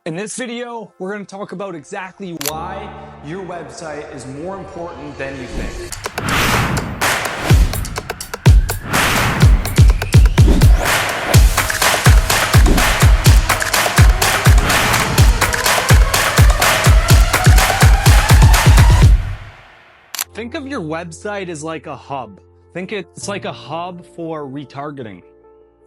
In this video, we're going to talk about exactly why your website is more important than you think. Think of your website as like a hub. Think it's like a hub for retargeting.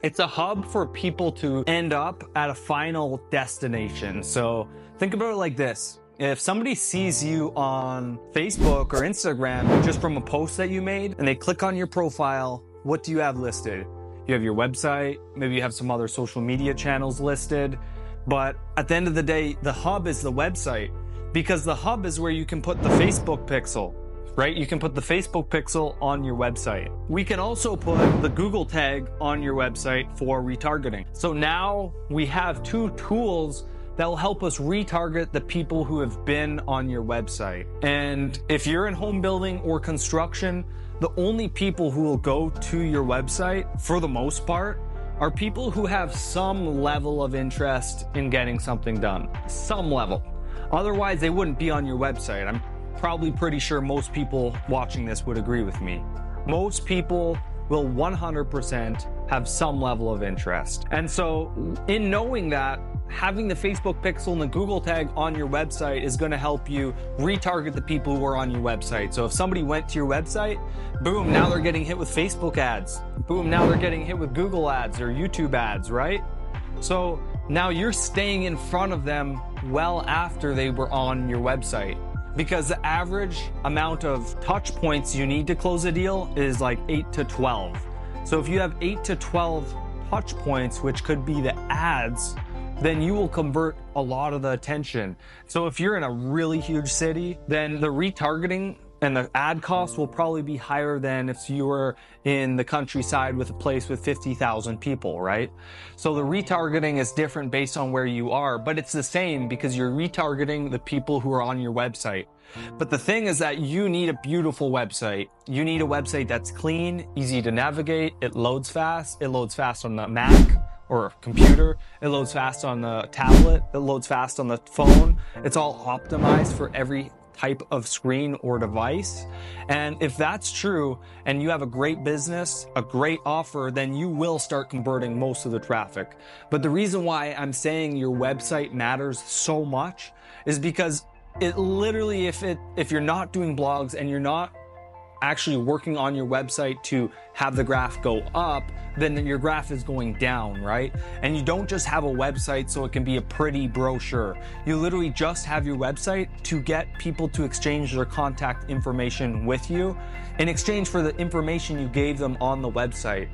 It's a hub for people to end up at a final destination. So think about it like this. If somebody sees you on Facebook or Instagram just from a post that you made and they click on your profile, what do you have listed? You have your website, maybe you have some other social media channels listed. But at the end of the day, the hub is the website, because the hub is where you can put the Facebook pixel. Right? You can put the Facebook pixel on your website. We can also put the Google tag on your website for retargeting. So now we have two tools that will help us retarget the people who have been on your website. And if you're in home building or construction, the only people who will go to your website, for the most part, are people who have some level of interest in getting something done. Some level. Otherwise, they wouldn't be on your website. I'm probably pretty sure most people watching this would agree with me. Most people will 100% have some level of interest. And so in knowing that, having the Facebook pixel and the Google tag on your website is going to help you retarget the people who are on your website. So if somebody went to your website, boom, now they're getting hit with Facebook ads. Boom, now they're getting hit with Google ads or YouTube ads, right? So now you're staying in front of them well after they were on your website. Because the average amount of touch points you need to close a deal is like 8 to 12. So if you have 8 to 12 touch points, which could be the ads, then you will convert a lot of the attention. So if you're in a really huge city, then the retargeting and the ad cost will probably be higher than if you were in the countryside with a place with 50,000 people, right? So the retargeting is different based on where you are, but it's the same because you're retargeting the people who are on your website. But the thing is that you need a beautiful website. You need a website that's clean, easy to navigate, it loads fast on the Mac or computer, it loads fast on the tablet, it loads fast on the phone. It's all optimized for every type of screen or device. And if that's true and you have a great business, a great offer, then you will start converting most of the traffic. But the reason why I'm saying your website matters so much is because it literally, if you're not doing blogs and you're not actually working on your website to have the graph go up, then your graph is going down, right? And you don't just have a website so it can be a pretty brochure. You literally just have your website to get people to exchange their contact information with you in exchange for the information you gave them on the website.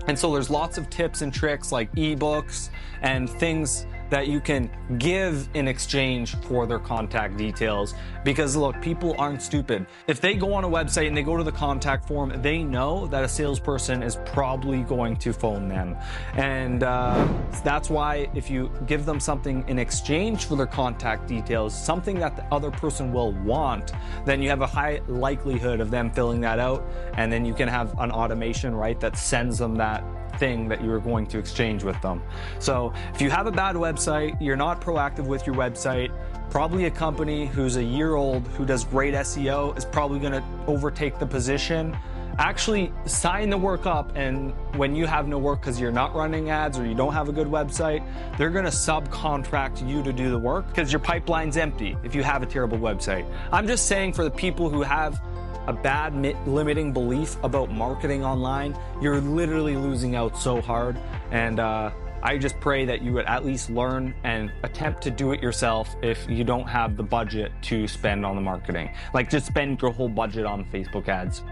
And so there's lots of tips and tricks like ebooks and things that you can give in exchange for their contact details. Because look, people aren't stupid. If they go on a website and they go to the contact form, they know that a salesperson is probably going to phone them. And that's why if you give them something in exchange for their contact details, something that the other person will want, then you have a high likelihood of them filling that out. And then you can have an automation, right, that sends them that thing that you were going to exchange with them. So if you have a bad website, you're not proactive with your website, probably a company who's a year old who does great SEO is probably going to overtake the position. Actually sign the work up, and when you have no work because you're not running ads or you don't have a good website, they're going to subcontract you to do the work because your pipeline's empty if you have a terrible website. I'm just saying, for the people who have a bad limiting belief about marketing online, you're literally losing out so hard. And I just pray that you would at least learn and attempt to do it yourself if you don't have the budget to spend on the marketing. Like, just spend your whole budget on Facebook ads.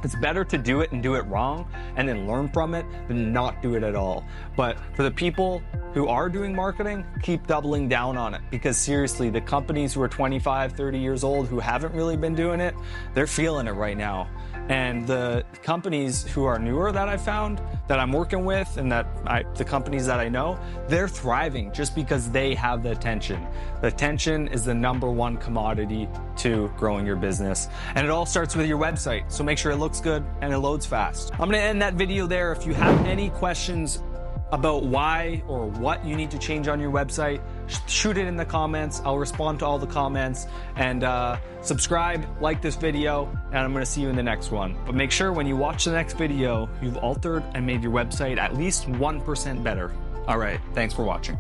It's better to do it and do it wrong and then learn from it than not do it at all. But for the people who are doing marketing, keep doubling down on it, because seriously, the companies who are 25, 30 years old who haven't really been doing it, they're feeling it right now. And the companies who are newer that I found, that I'm working with, and the companies that I know, they're thriving just because they have the attention. The attention is the #1 commodity to growing your business. And it all starts with your website. So make sure it looks good and it loads fast. I'm gonna end that video there. If you have any questions about why or what you need to change on your website, shoot it in the comments. I'll respond to all the comments, and subscribe, like this video, and I'm going to see you in the next one. But make sure when you watch the next video, you've altered and made your website at least 1% better. All right, thanks for watching.